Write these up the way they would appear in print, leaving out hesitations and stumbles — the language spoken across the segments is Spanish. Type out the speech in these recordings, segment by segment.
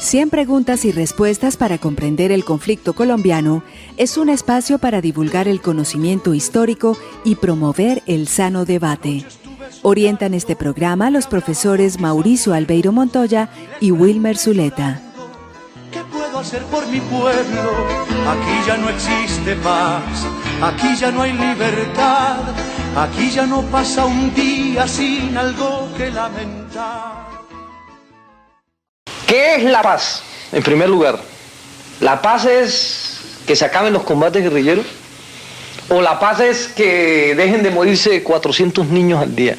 100 preguntas y respuestas para comprender el conflicto colombiano es un espacio para divulgar el conocimiento histórico y promover el sano debate. Orientan este programa los profesores Mauricio Albeiro Montoya y Wilmer Zuleta. ¿Qué puedo hacer por mi pueblo? Aquí ya no existe paz, aquí ya no hay libertad, aquí ya no pasa un día sin algo que lamentar. ¿Qué es la paz? En primer lugar, ¿la paz es que se acaben los combates guerrilleros? ¿O la paz es que dejen de morirse 400 niños al día?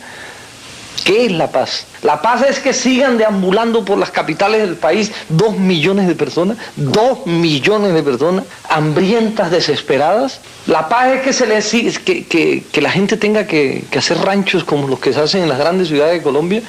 ¿Qué es la paz? La paz es que sigan deambulando por las capitales del país 2 millones de personas, 2 millones de personas, hambrientas, desesperadas. La paz es que la gente tenga que hacer ranchos como los que se hacen en las grandes ciudades de Colombia.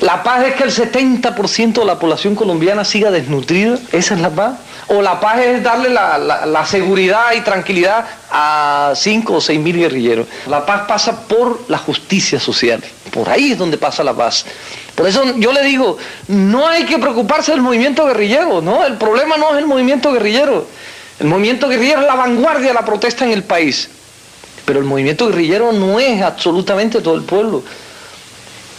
La paz es que el 70% de la población colombiana siga desnutrida. ¿Esa es la paz? ¿O la paz es darle la seguridad y tranquilidad a 5 o 6 mil guerrilleros? La paz pasa por la justicia social. Por ahí es donde pasa la paz. Por eso yo le digo, no hay que preocuparse del movimiento guerrillero, ¿no? El problema no es el movimiento guerrillero. El movimiento guerrillero es la vanguardia de la protesta en el país. Pero el movimiento guerrillero no es absolutamente todo el pueblo.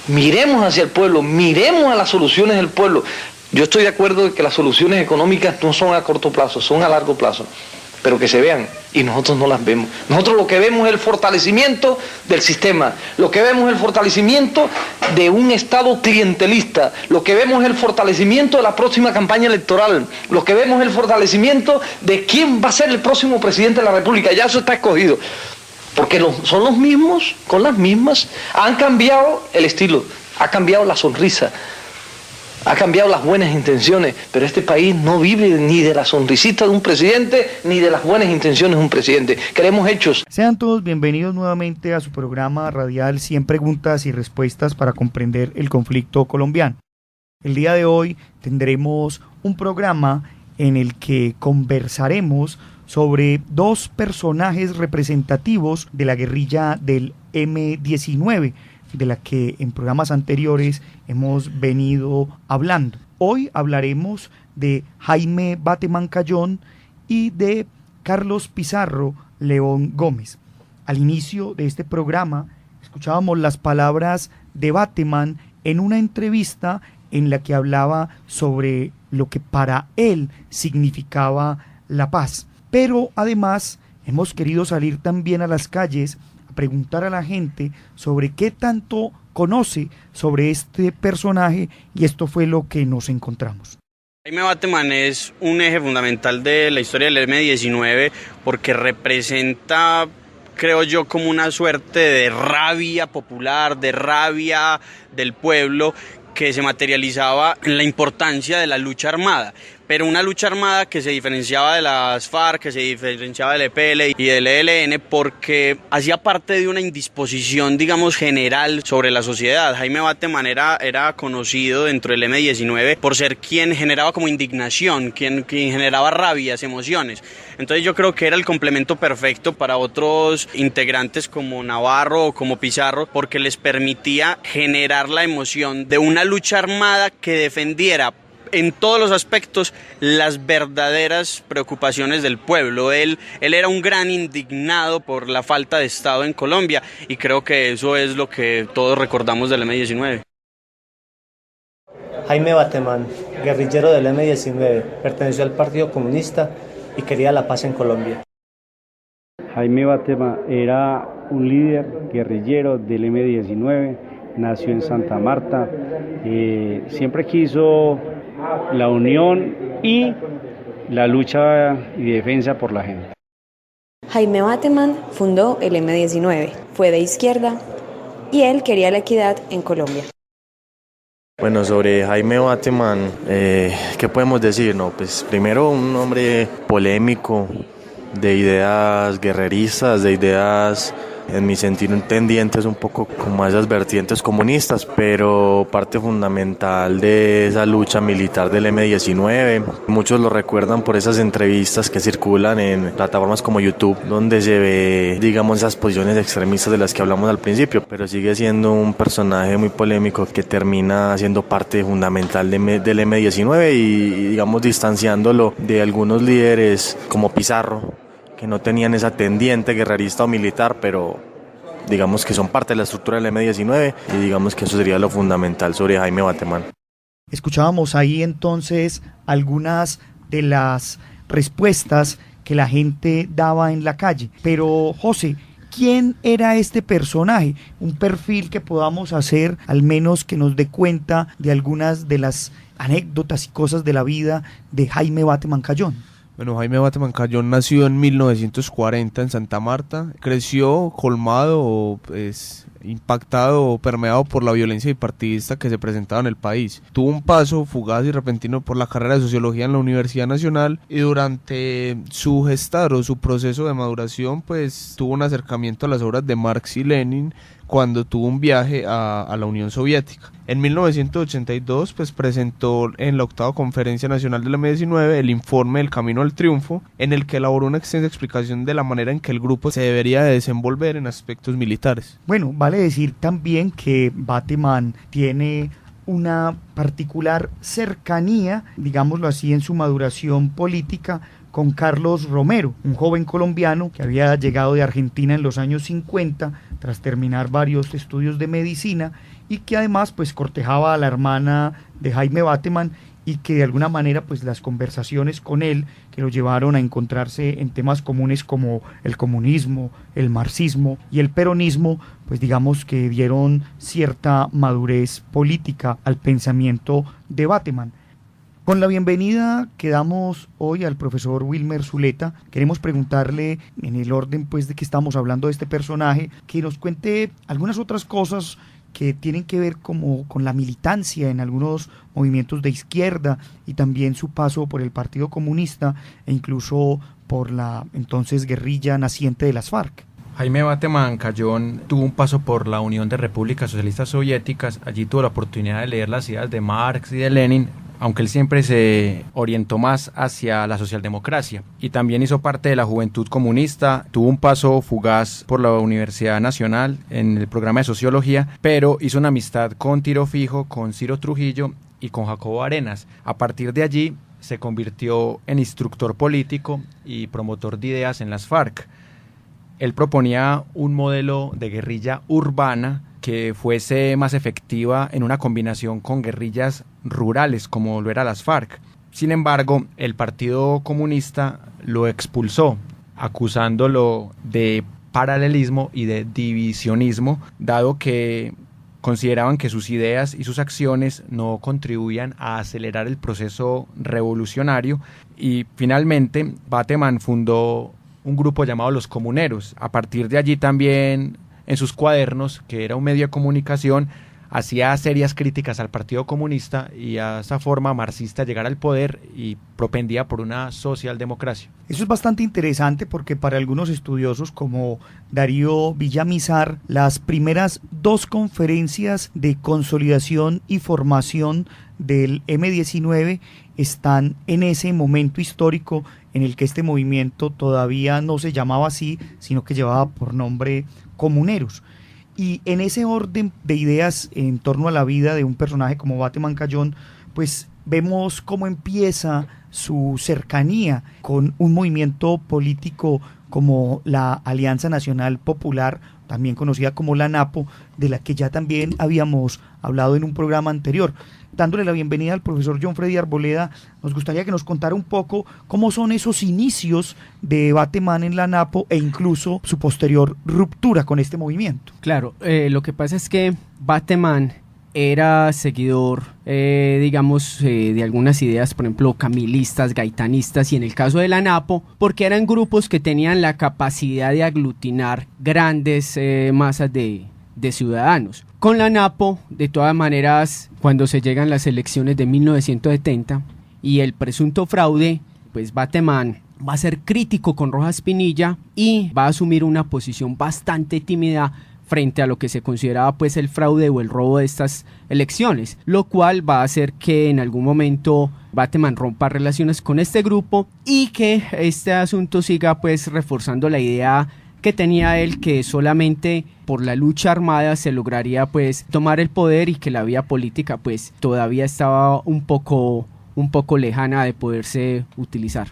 Miremos hacia el pueblo, miremos a las soluciones del pueblo. Yo estoy de acuerdo de que las soluciones económicas no son a corto plazo, son a largo plazo, pero que se vean, y nosotros no las vemos. Nosotros lo que vemos es el fortalecimiento del sistema, lo que vemos es el fortalecimiento de un Estado clientelista, lo que vemos es el fortalecimiento de la próxima campaña electoral, lo que vemos es el fortalecimiento de quién va a ser el próximo presidente de la República. Ya eso está escogido. Porque son los mismos, con las mismas. Han cambiado el estilo, ha cambiado la sonrisa, ha cambiado las buenas intenciones, pero este país no vive ni de la sonrisita de un presidente, ni de las buenas intenciones de un presidente. Queremos hechos. Sean todos bienvenidos nuevamente a su programa radial 100 preguntas y respuestas para comprender el conflicto colombiano. El día de hoy tendremos un programa en el que conversaremos sobre 2 personajes representativos de la guerrilla del M-19, de la que en programas anteriores hemos venido hablando. Hoy hablaremos de Jaime Bateman Cayón y de Carlos Pizarro León Gómez. Al inicio de este programa escuchábamos las palabras de Bateman en una entrevista en la que hablaba sobre lo que para él significaba la paz. Pero además hemos querido salir también a las calles a preguntar a la gente sobre qué tanto conoce sobre este personaje, y esto fue lo que nos encontramos. Jaime Bateman es un eje fundamental de la historia del M-19 porque representa, creo yo, como una suerte de rabia popular, de rabia del pueblo que se materializaba en la importancia de la lucha armada, pero una lucha armada que se diferenciaba de las FARC, que se diferenciaba del EPL y del ELN porque hacía parte de una indisposición, digamos, general sobre la sociedad. Jaime Bateman era conocido dentro del M-19 por ser quien generaba como indignación, quien generaba rabias, emociones. Entonces yo creo que era el complemento perfecto para otros integrantes como Navarro o como Pizarro, porque les permitía generar la emoción de una lucha armada que defendiera en todos los aspectos las verdaderas preocupaciones del pueblo. Él era un gran indignado por la falta de Estado en Colombia y creo que eso es lo que todos recordamos del M-19. Jaime Bateman, guerrillero del M-19, perteneció al Partido Comunista y quería la paz en Colombia. Jaime Bateman era un líder guerrillero del M-19, nació en Santa Marta, siempre quiso la unión y la lucha y defensa por la gente. Jaime Bateman fundó el M-19, fue de izquierda y él quería la equidad en Colombia. Bueno, sobre Jaime Bateman, ¿qué podemos decir? No, pues primero un hombre polémico, de ideas guerreristas, de ideas en mi sentir tendientes un poco como a esas vertientes comunistas, pero parte fundamental de esa lucha militar del M-19. Muchos lo recuerdan por esas entrevistas que circulan en plataformas como YouTube, donde se ve, digamos, esas posiciones extremistas de las que hablamos al principio, pero sigue siendo un personaje muy polémico que termina siendo parte fundamental del M-19 y, digamos, distanciándolo de algunos líderes como Pizarro, que no tenían esa tendiente guerrerista o militar, pero digamos que son parte de la estructura del M-19 y digamos que eso sería lo fundamental sobre Jaime Bateman. Escuchábamos ahí entonces algunas de las respuestas que la gente daba en la calle, pero José, ¿quién era este personaje? Un perfil que podamos hacer, al menos que nos dé cuenta de algunas de las anécdotas y cosas de la vida de Jaime Bateman Cayón. Bueno, Jaime Bateman Cayón nació en 1940 en Santa Marta, creció colmado, impactado o permeado por la violencia bipartidista que se presentaba en el país. Tuvo un paso fugaz y repentino por la carrera de Sociología en la Universidad Nacional y durante su gestar o su proceso de maduración pues tuvo un acercamiento a las obras de Marx y Lenin cuando tuvo un viaje a la Unión Soviética. En 1982 pues presentó en la 8ª Conferencia Nacional de la M-19 el informe El Camino al Triunfo, en el que elaboró una extensa explicación de la manera en que el grupo se debería de desenvolver en aspectos militares. Bueno, vale decir también que Bateman tiene una particular cercanía, digámoslo así, en su maduración política con Carlos Romero, un joven colombiano que había llegado de Argentina en los años 50 tras terminar varios estudios de medicina y que además pues cortejaba a la hermana de Jaime Bateman y que de alguna manera pues las conversaciones con él que lo llevaron a encontrarse en temas comunes como el comunismo, el marxismo y el peronismo, pues digamos que dieron cierta madurez política al pensamiento de Bateman. Con la bienvenida que damos hoy al profesor Wilmer Zuleta, queremos preguntarle, en el orden pues de que estamos hablando de este personaje, que nos cuente algunas otras cosas que tienen que ver como con la militancia en algunos movimientos de izquierda y también su paso por el Partido Comunista e incluso por la entonces guerrilla naciente de las FARC. Jaime Bateman Cayón tuvo un paso por la Unión de Repúblicas Socialistas Soviéticas. Allí tuvo la oportunidad de leer las ideas de Marx y de Lenin, aunque él siempre se orientó más hacia la socialdemocracia, y también hizo parte de la Juventud Comunista. Tuvo un paso fugaz por la Universidad Nacional en el programa de Sociología, pero hizo una amistad con Tiro Fijo, con Ciro Trujillo y con Jacobo Arenas. A partir de allí se convirtió en instructor político y promotor de ideas en las FARC. Él proponía un modelo de guerrilla urbana que fuese más efectiva en una combinación con guerrillas rurales como lo era las FARC. Sin embargo, el Partido Comunista lo expulsó, acusándolo de paralelismo y de divisionismo, dado que consideraban que sus ideas y sus acciones no contribuían a acelerar el proceso revolucionario, y finalmente Bateman fundó un grupo llamado Los Comuneros. A partir de allí también en sus cuadernos, que era un medio de comunicación, hacía serias críticas al Partido Comunista y a esa forma marxista de llegar al poder, y propendía por una socialdemocracia. Eso es bastante interesante porque para algunos estudiosos como Darío Villamizar, las primeras 2 conferencias de consolidación y formación del M-19 están en ese momento histórico en el que este movimiento todavía no se llamaba así, sino que llevaba por nombre Comuneros. Y en ese orden de ideas en torno a la vida de un personaje como Bateman Cayón, pues vemos cómo empieza su cercanía con un movimiento político como la Alianza Nacional Popular, también conocida como la ANAPO, de la que ya también habíamos hablado en un programa anterior. Dándole la bienvenida al profesor John Freddy Arboleda, nos gustaría que nos contara un poco cómo son esos inicios de Bateman en la ANAPO e incluso su posterior ruptura con este movimiento. Claro, lo que pasa es que Bateman era seguidor, de algunas ideas, por ejemplo, camilistas, gaitanistas, y en el caso de la ANAPO, porque eran grupos que tenían la capacidad de aglutinar grandes masas de ciudadanos. Con la ANAPO, de todas maneras, cuando se llegan las elecciones de 1970 y el presunto fraude, pues Bateman va a ser crítico con Rojas Pinilla y va a asumir una posición bastante tímida frente a lo que se consideraba pues el fraude o el robo de estas elecciones, lo cual va a hacer que en algún momento Bateman rompa relaciones con este grupo y que este asunto siga pues reforzando la idea que tenía él, que solamente por la lucha armada se lograría pues tomar el poder y que la vía política pues todavía estaba un poco lejana de poderse utilizar.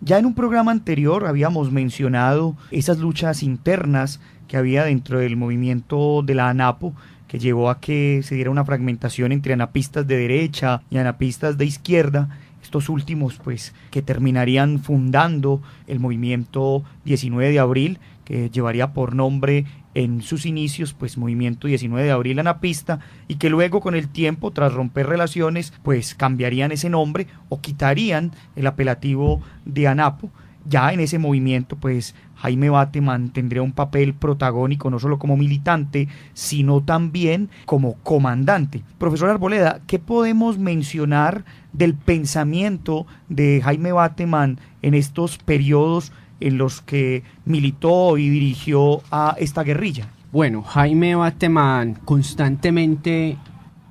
Ya en un programa anterior habíamos mencionado esas luchas internas que había dentro del movimiento de la ANAPO, que llevó a que se diera una fragmentación entre anapistas de derecha y anapistas de izquierda, estos últimos pues que terminarían fundando el movimiento 19 de abril, que llevaría por nombre en sus inicios pues Movimiento 19 de Abril Anapista, y que luego con el tiempo, tras romper relaciones, pues cambiarían ese nombre o quitarían el apelativo de ANAPO. Ya en ese movimiento pues Jaime Bateman tendría un papel protagónico no solo como militante, sino también como comandante. Profesor Arboleda, ¿qué podemos mencionar del pensamiento de Jaime Bateman en estos periodos en los que militó y dirigió a esta guerrilla? Bueno, Jaime Bateman constantemente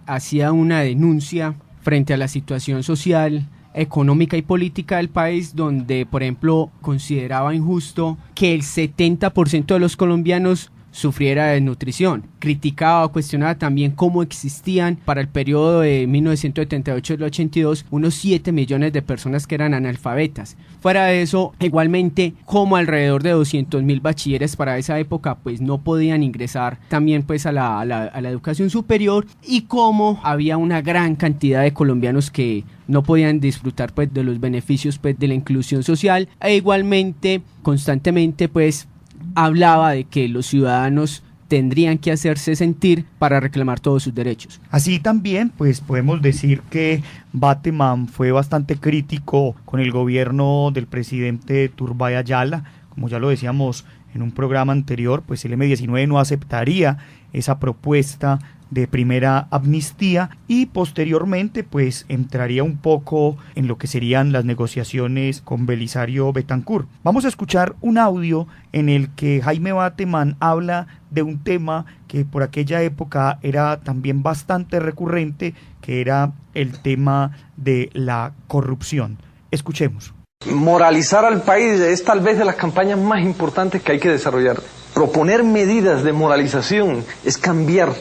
hacía una denuncia frente a la situación social, económica y política del país, donde, por ejemplo, consideraba injusto que el 70% de los colombianos sufriera de desnutrición. Criticaba o cuestionaba también cómo existían para el periodo de 1978 al 82 unos 7 millones de personas que eran analfabetas. Fuera de eso, igualmente, como alrededor de 200.000 bachilleres para esa época pues no podían ingresar también pues a la educación superior, y cómo había una gran cantidad de colombianos que no podían disfrutar pues de los beneficios pues de la inclusión social, e igualmente constantemente pues hablaba de que los ciudadanos tendrían que hacerse sentir para reclamar todos sus derechos. Así también, pues podemos decir que Bateman fue bastante crítico con el gobierno del presidente Turbay Ayala. Como ya lo decíamos en un programa anterior, pues el M-19 no aceptaría esa propuesta de primera amnistía, y posteriormente pues entraría un poco en lo que serían las negociaciones con Belisario Betancur. Vamos a escuchar un audio en el que Jaime Bateman habla de un tema que por aquella época era también bastante recurrente, que era el tema de la corrupción. Escuchemos. Moralizar al país es tal vez de las campañas más importantes que hay que desarrollar. Proponer medidas de moralización es cambiar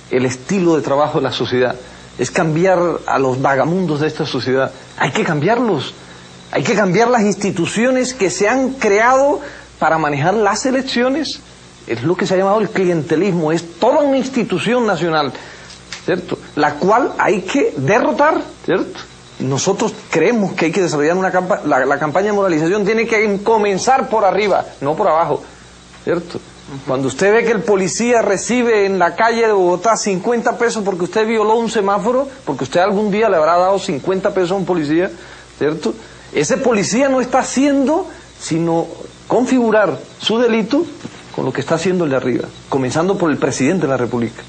el estilo de trabajo de la sociedad, es cambiar a los vagamundos de esta sociedad. Hay que cambiarlos, hay que cambiar las instituciones que se han creado para manejar las elecciones. Es lo que se ha llamado el clientelismo, es toda una institución nacional, ¿cierto?, la cual hay que derrotar, ¿cierto? Nosotros creemos que hay que desarrollar la campaña de moralización tiene que comenzar por arriba, no por abajo, ¿cierto? Cuando usted ve que el policía recibe en la calle de Bogotá 50 pesos porque usted violó un semáforo, porque usted algún día le habrá dado 50 pesos a un policía, ¿cierto? Ese policía no está haciendo sino configurar su delito con lo que está haciendo el de arriba, comenzando por el presidente de la República,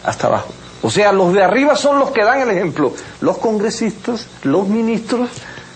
hasta abajo. O sea, los de arriba son los que dan el ejemplo, los congresistas, los ministros,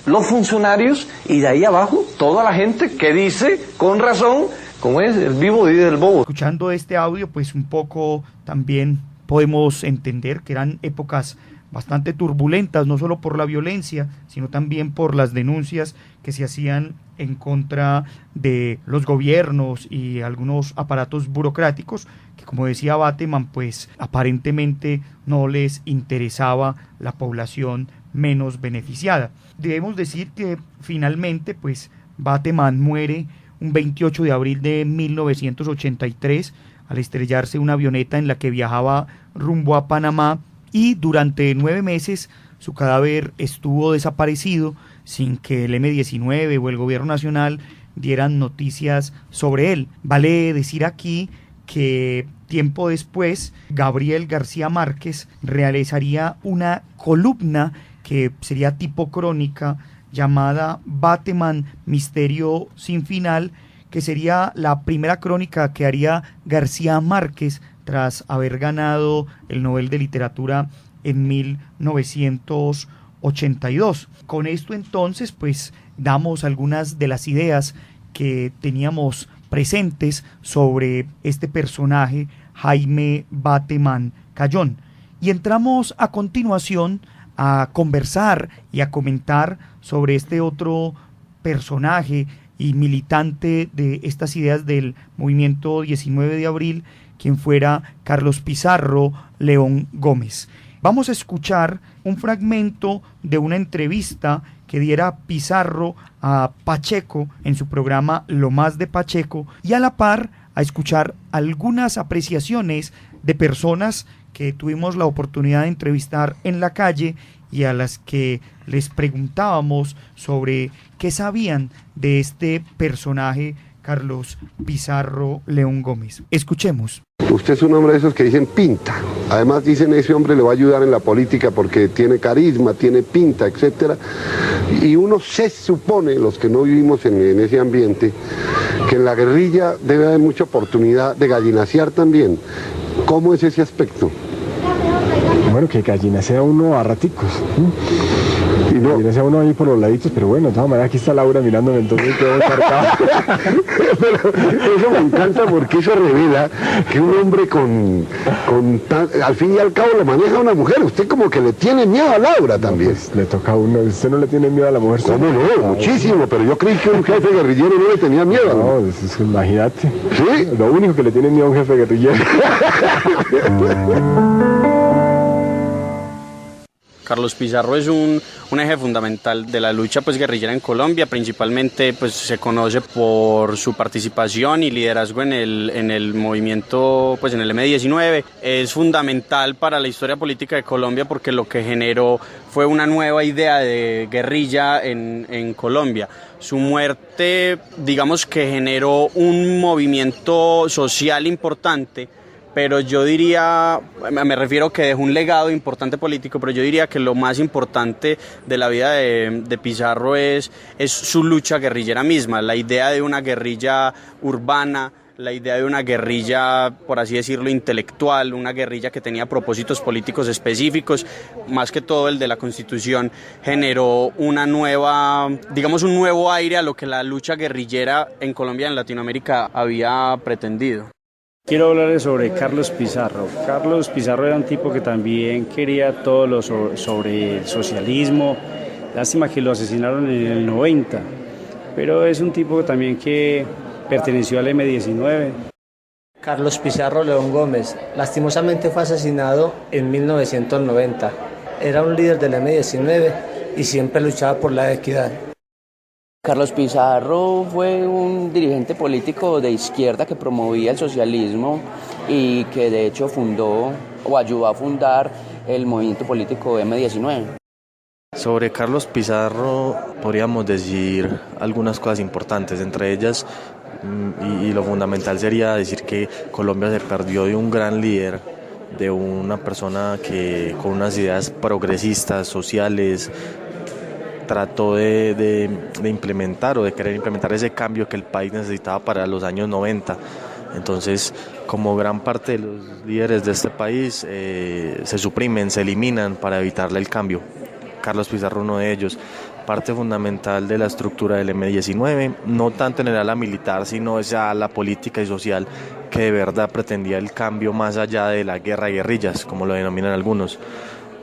los funcionarios, y de ahí abajo toda la gente que dice con razón, como es el vivo y del bobo. Escuchando este audio, pues un poco también podemos entender que eran épocas bastante turbulentas, no solo por la violencia, sino también por las denuncias que se hacían en contra de los gobiernos y algunos aparatos burocráticos que, como decía Bateman, pues aparentemente no les interesaba la población menos beneficiada. Debemos decir que finalmente pues Bateman muere un 28 de abril de 1983 al estrellarse una avioneta en la que viajaba rumbo a Panamá, y durante 9 meses su cadáver estuvo desaparecido sin que el M-19 o el gobierno nacional dieran noticias sobre él. Vale decir aquí que tiempo después Gabriel García Márquez realizaría una columna que sería tipo crónica llamada Bateman, Misterio sin final, que sería la primera crónica que haría García Márquez tras haber ganado el Nobel de Literatura en 1980. 1982. Con esto entonces pues damos algunas de las ideas que teníamos presentes sobre este personaje Jaime Bateman Cayón, y entramos a continuación a conversar y a comentar sobre este otro personaje y militante de estas ideas del movimiento 19 de abril, quien fuera Carlos Pizarro León Gómez. Vamos a escuchar un fragmento de una entrevista que diera Pizarro a Pacheco en su programa Lo Más de Pacheco, y a la par a escuchar algunas apreciaciones de personas que tuvimos la oportunidad de entrevistar en la calle y a las que les preguntábamos sobre qué sabían de este personaje Carlos Pizarro León Gómez. Escuchemos. Usted es un hombre de esos que dicen pinta. Además dicen ese hombre le va a ayudar en la política porque tiene carisma, tiene pinta, etcétera. Y uno se supone, los que no vivimos en ese ambiente, que en la guerrilla debe haber mucha oportunidad de gallinacear también. ¿Cómo es ese aspecto? Bueno, que gallinacea uno a raticos. Y no, gallinacea uno ahí por los laditos, pero bueno, de todas maneras aquí está Laura mirándome, entonces quedo encargado. Pero eso me encanta porque eso revela que un hombre al fin y al cabo lo maneja una mujer. Usted como que le tiene miedo a Laura también. No, pues le toca a uno. ¿Usted no le tiene miedo a la mujer? ¿Cómo no? Muchísimo, pero yo creí que un jefe guerrillero no le tenía miedo. No, imagínate. ¿Sí? Lo único que le tiene miedo a un jefe guerrillero. Carlos Pizarro es un eje fundamental de la lucha pues guerrillera en Colombia. Principalmente pues se conoce por su participación y liderazgo en el movimiento, pues en el M-19. Es fundamental para la historia política de Colombia porque lo que generó fue una nueva idea de guerrilla en Colombia. Su muerte, digamos que generó un movimiento social importante, pero yo diría, me refiero que dejó un legado importante político, pero yo diría que lo más importante de la vida de Pizarro es su lucha guerrillera misma, la idea de una guerrilla urbana, la idea de una guerrilla, por así decirlo, intelectual, una guerrilla que tenía propósitos políticos específicos, más que todo el de la Constitución, generó una nueva, digamos un nuevo aire a lo que la lucha guerrillera en Colombia y en Latinoamérica había pretendido. Quiero hablarles sobre Carlos Pizarro. Carlos Pizarro era un tipo que también quería todo lo sobre el socialismo. Lástima que lo asesinaron en el 90, pero es un tipo también que perteneció al M-19. Carlos Pizarro León Gómez, lastimosamente fue asesinado en 1990. Era un líder del M-19 y siempre luchaba por la equidad. Carlos Pizarro fue un dirigente político de izquierda que promovía el socialismo y que de hecho fundó o ayudó a fundar el movimiento político M-19. Sobre Carlos Pizarro podríamos decir algunas cosas importantes, entre ellas, y lo fundamental sería decir que Colombia se perdió de un gran líder, de una persona que con unas ideas progresistas, sociales, trató de implementar o de querer implementar ese cambio que el país necesitaba para los años 90. Entonces, como gran parte de los líderes de este país se suprimen, se eliminan para evitarle el cambio. Carlos Pizarro, uno de ellos, parte fundamental de la estructura del M-19, no tanto en el ala militar, sino esa ala política y social que de verdad pretendía el cambio más allá de la guerra de guerrillas, como lo denominan algunos.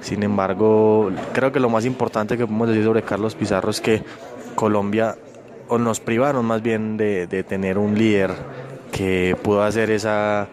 Sin embargo, creo que lo más importante que podemos decir sobre Carlos Pizarro es que Colombia, o nos privaron más bien de tener un líder que pudo hacer ese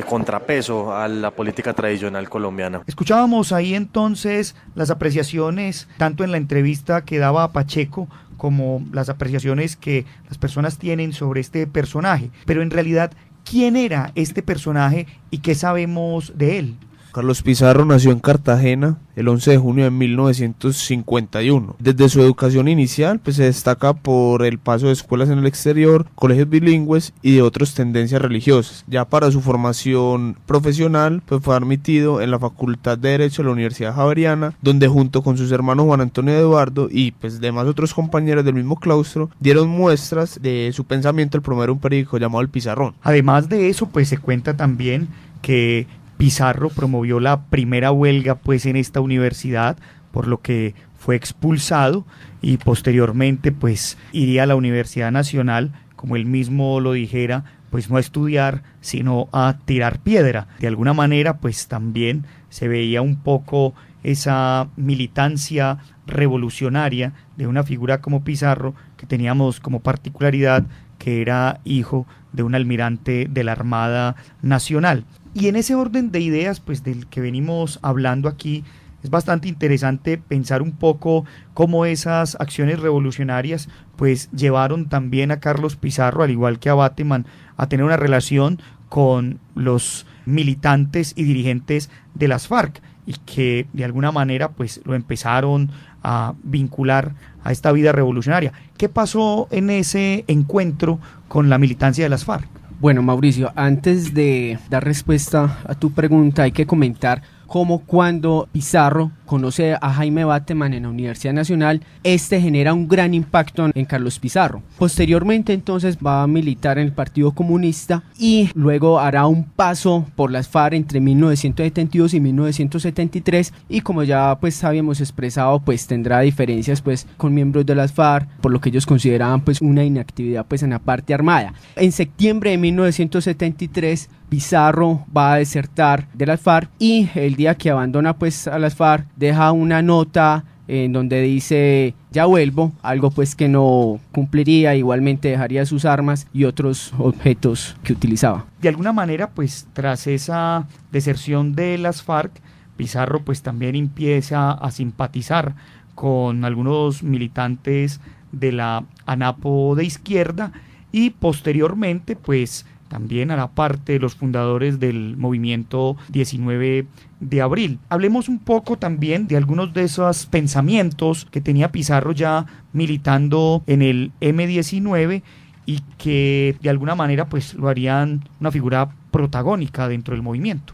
contrapeso a la política tradicional colombiana. Escuchábamos ahí entonces las apreciaciones, tanto en la entrevista que daba a Pacheco, como las apreciaciones que las personas tienen sobre este personaje. Pero en realidad, ¿quién era este personaje y qué sabemos de él? Carlos Pizarro nació en Cartagena el 11 de junio de 1951. Desde su educación inicial se destaca por el paso de escuelas en el exterior, colegios bilingües y de otras tendencias religiosas. Ya para su formación profesional fue admitido en la Facultad de Derecho de la Universidad Javeriana, donde junto con sus hermanos Juan Antonio y Eduardo y demás otros compañeros del mismo claustro dieron muestras de su pensamiento al promover un periódico llamado El Pizarrón. Además de eso, se cuenta también que Pizarro promovió la primera huelga pues en esta universidad, por lo que fue expulsado y posteriormente pues iría a la Universidad Nacional, como él mismo lo dijera, pues no a estudiar, sino a tirar piedra. De alguna manera pues también se veía un poco esa militancia revolucionaria de una figura como Pizarro, que teníamos como particularidad que era hijo de un almirante de la Armada Nacional. Y en ese orden de ideas pues del que venimos hablando aquí, es bastante interesante pensar un poco cómo esas acciones revolucionarias pues llevaron también a Carlos Pizarro, al igual que a Bateman, a tener una relación con los militantes y dirigentes de las FARC, y que de alguna manera pues lo empezaron a vincular a esta vida revolucionaria. ¿Qué pasó en ese encuentro con la militancia de las FARC? Bueno, Mauricio, antes de dar respuesta a tu pregunta, hay que comentar cómo cuando Pizarro conoce a Jaime Bateman en la Universidad Nacional, genera un gran impacto en Carlos Pizarro. Posteriormente entonces va a militar en el Partido Comunista y luego hará un paso por las FARC entre 1972 y 1973, y como ya pues habíamos expresado, pues tendrá diferencias pues con miembros de las FARC, por lo que ellos consideraban pues una inactividad pues en la parte armada. En septiembre de 1973 Pizarro va a desertar de las FARC, y el día que abandona pues a las FARC deja una nota en donde dice ya vuelvo, algo pues que no cumpliría, igualmente dejaría sus armas y otros objetos que utilizaba. De alguna manera pues tras esa deserción de las FARC, Pizarro pues también empieza a simpatizar con algunos militantes de la ANAPO de izquierda, y posteriormente pues también hará parte de los fundadores del movimiento 19 de abril. Hablemos un poco también de algunos de esos pensamientos que tenía Pizarro ya militando en el M19 y que de alguna manera pues lo harían una figura protagónica dentro del movimiento.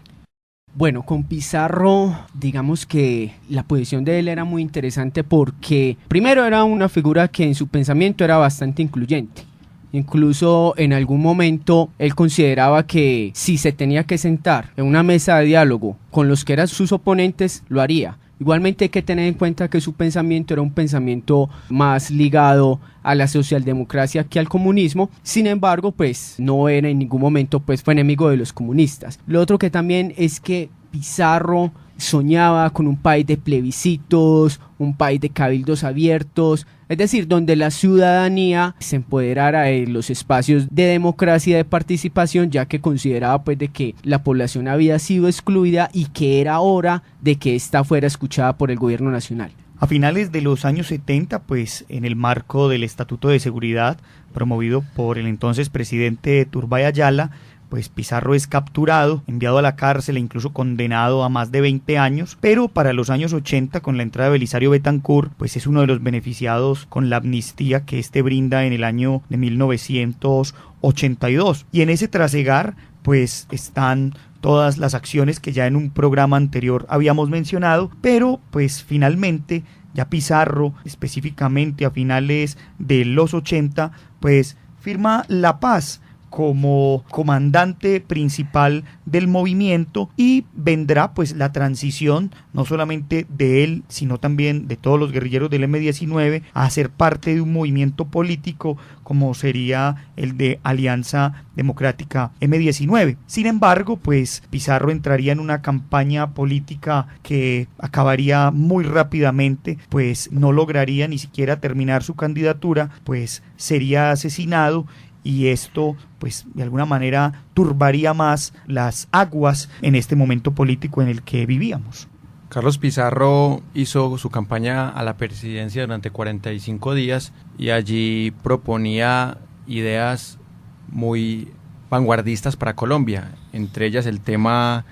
Bueno, con Pizarro, digamos que la posición de él era muy interesante porque primero era una figura que en su pensamiento era bastante incluyente. Incluso en algún momento él consideraba que si se tenía que sentar en una mesa de diálogo con los que eran sus oponentes, lo haría. Igualmente hay que tener en cuenta que su pensamiento era un pensamiento más ligado a la socialdemocracia que al comunismo. Sin embargo, pues no era en ningún momento pues fue enemigo de los comunistas. Lo otro que también es que Pizarro soñaba con un país de plebiscitos, un país de cabildos abiertos, es decir, donde la ciudadanía se empoderara de los espacios de democracia y de participación, ya que consideraba pues de que la población había sido excluida y que era hora de que ésta fuera escuchada por el gobierno nacional. A finales de los años 70, pues en el marco del Estatuto de Seguridad promovido por el entonces presidente Turbay Ayala, pues Pizarro es capturado, enviado a la cárcel e incluso condenado a más de 20 años, pero para los años 80, con la entrada de Belisario Betancur, pues es uno de los beneficiados con la amnistía que brinda en el año de 1982. Y en ese trasegar, pues están todas las acciones que ya en un programa anterior habíamos mencionado, pero pues finalmente ya Pizarro, específicamente a finales de los 80, pues firma la paz como comandante principal del movimiento, y vendrá pues la transición no solamente de él sino también de todos los guerrilleros del M19 a ser parte de un movimiento político como sería el de Alianza Democrática M19. Sin embargo, pues Pizarro entraría en una campaña política que acabaría muy rápidamente, pues no lograría ni siquiera terminar su candidatura, pues sería asesinado, y esto pues de alguna manera turbaría más las aguas en este momento político en el que vivíamos. Carlos Pizarro hizo su campaña a la presidencia durante 45 días y allí proponía ideas muy vanguardistas para Colombia, entre ellas el tema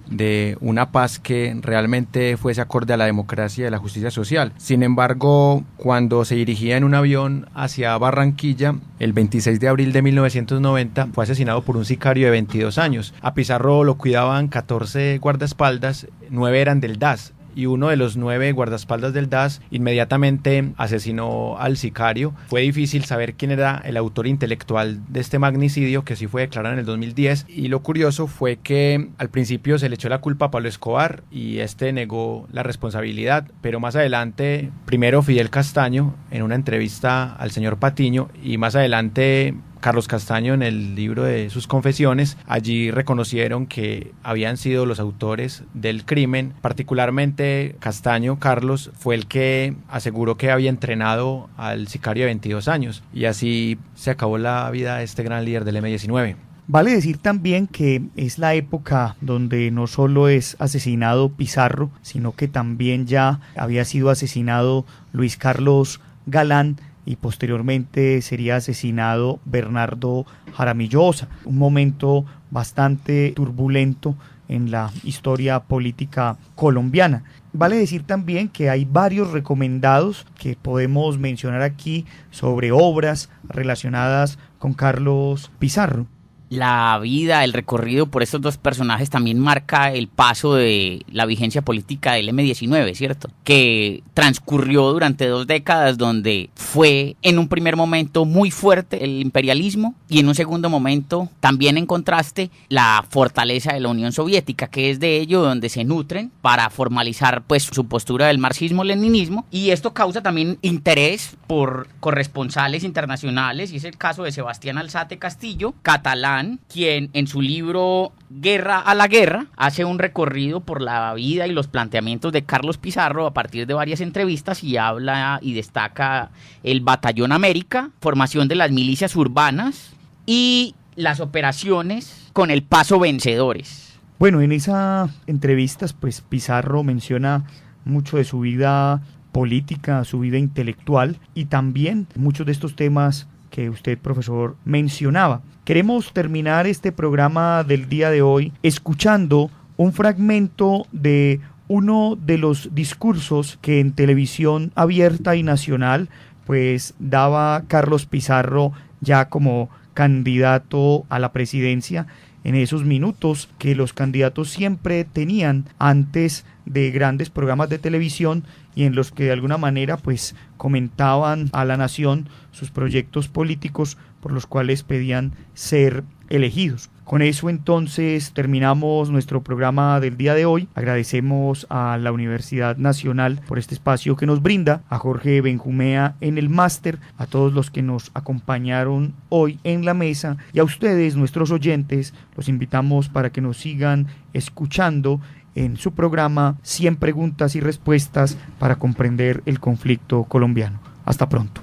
de una paz que realmente fuese acorde a la democracia y a la justicia social. Sin embargo, cuando se dirigía en un avión hacia Barranquilla, el 26 de abril de 1990, fue asesinado por un sicario de 22 años. A Pizarro lo cuidaban 14 guardaespaldas, 9 eran del DAS, y uno de los 9 guardaespaldas del DAS inmediatamente asesinó al sicario. Fue difícil saber quién era el autor intelectual de este magnicidio, que sí fue declarado en el 2010, y lo curioso fue que al principio se le echó la culpa a Pablo Escobar y este negó la responsabilidad, pero más adelante, primero Fidel Castaño en una entrevista al señor Patiño y más adelante Carlos Castaño en el libro de sus confesiones, allí reconocieron que habían sido los autores del crimen. Particularmente Castaño, Carlos, fue el que aseguró que había entrenado al sicario de 22 años y así se acabó la vida de este gran líder del M-19. Vale decir también que es la época donde no solo es asesinado Pizarro, sino que también ya había sido asesinado Luis Carlos Galán, y posteriormente sería asesinado Bernardo Jaramillo Osa. Un momento bastante turbulento en la historia política colombiana. Vale decir también que hay varios recomendados que podemos mencionar aquí sobre obras relacionadas con Carlos Pizarro. La vida, el recorrido por estos dos personajes también marca el paso de la vigencia política del M-19, ¿cierto? Que transcurrió durante 2 décadas donde fue en un primer momento muy fuerte el imperialismo y en un segundo momento también en contraste la fortaleza de la Unión Soviética, que es de ello donde se nutren para formalizar pues su postura del marxismo-leninismo, y esto causa también interés por corresponsales internacionales y es el caso de Sebastián Alzate Castillo, catalán, quien en su libro Guerra a la Guerra hace un recorrido por la vida y los planteamientos de Carlos Pizarro a partir de varias entrevistas y habla y destaca el Batallón América, formación de las milicias urbanas y las operaciones con el paso vencedores. Bueno, en esas entrevistas pues Pizarro menciona mucho de su vida política, su vida intelectual y también muchos de estos temas que usted, profesor, mencionaba. Queremos terminar este programa del día de hoy escuchando un fragmento de uno de los discursos que en televisión abierta y nacional pues daba Carlos Pizarro ya como candidato a la presidencia, en esos minutos que los candidatos siempre tenían antes de grandes programas de televisión y en los que de alguna manera pues comentaban a la nación sus proyectos políticos por los cuales pedían ser elegidos. Con eso entonces terminamos nuestro programa del día de hoy. Agradecemos a la Universidad Nacional por este espacio que nos brinda, a Jorge Benjumea en el máster, a todos los que nos acompañaron hoy en la mesa y a ustedes, nuestros oyentes, los invitamos para que nos sigan escuchando en su programa 100 preguntas y respuestas para comprender el conflicto colombiano. Hasta pronto.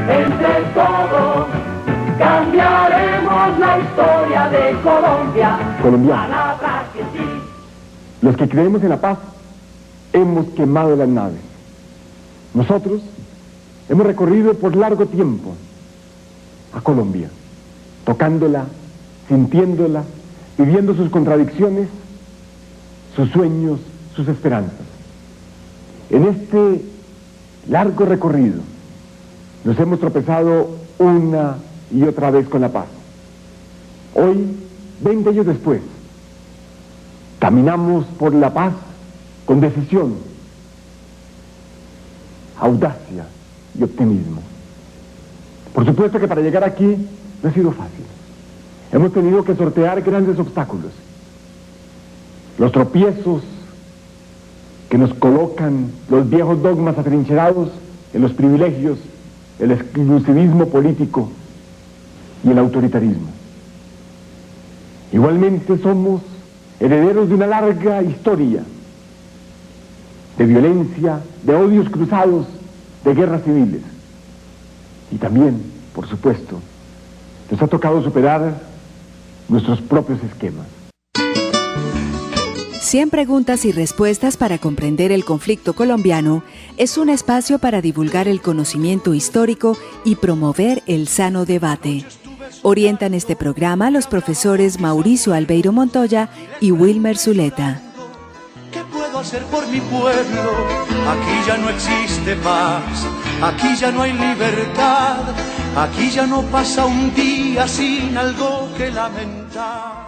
Entre todos cambiaremos la historia de Colombia. Colombianos, los que creemos en la paz, hemos quemado las naves. Nosotros hemos recorrido por largo tiempo a Colombia, tocándola, sintiéndola, viviendo sus contradicciones, sus sueños, sus esperanzas. En este largo recorrido nos hemos tropezado una y otra vez con la paz. Hoy, 20 años después, caminamos por la paz con decisión, audacia y optimismo. Por supuesto que para llegar aquí no ha sido fácil. Hemos tenido que sortear grandes obstáculos. Los tropiezos que nos colocan los viejos dogmas atrincherados en los privilegios, el exclusivismo político y el autoritarismo. Igualmente somos herederos de una larga historia de violencia, de odios cruzados, de guerras civiles. Y también, por supuesto, nos ha tocado superar nuestros propios esquemas. 100 preguntas y respuestas para comprender el conflicto colombiano es un espacio para divulgar el conocimiento histórico y promover el sano debate. Orientan este programa los profesores Mauricio Albeiro Montoya y Wilmer Zuleta. ¿Qué puedo hacer por mi pueblo? Aquí ya no existe paz, aquí ya no hay libertad, aquí ya no pasa un día sin algo que lamentar.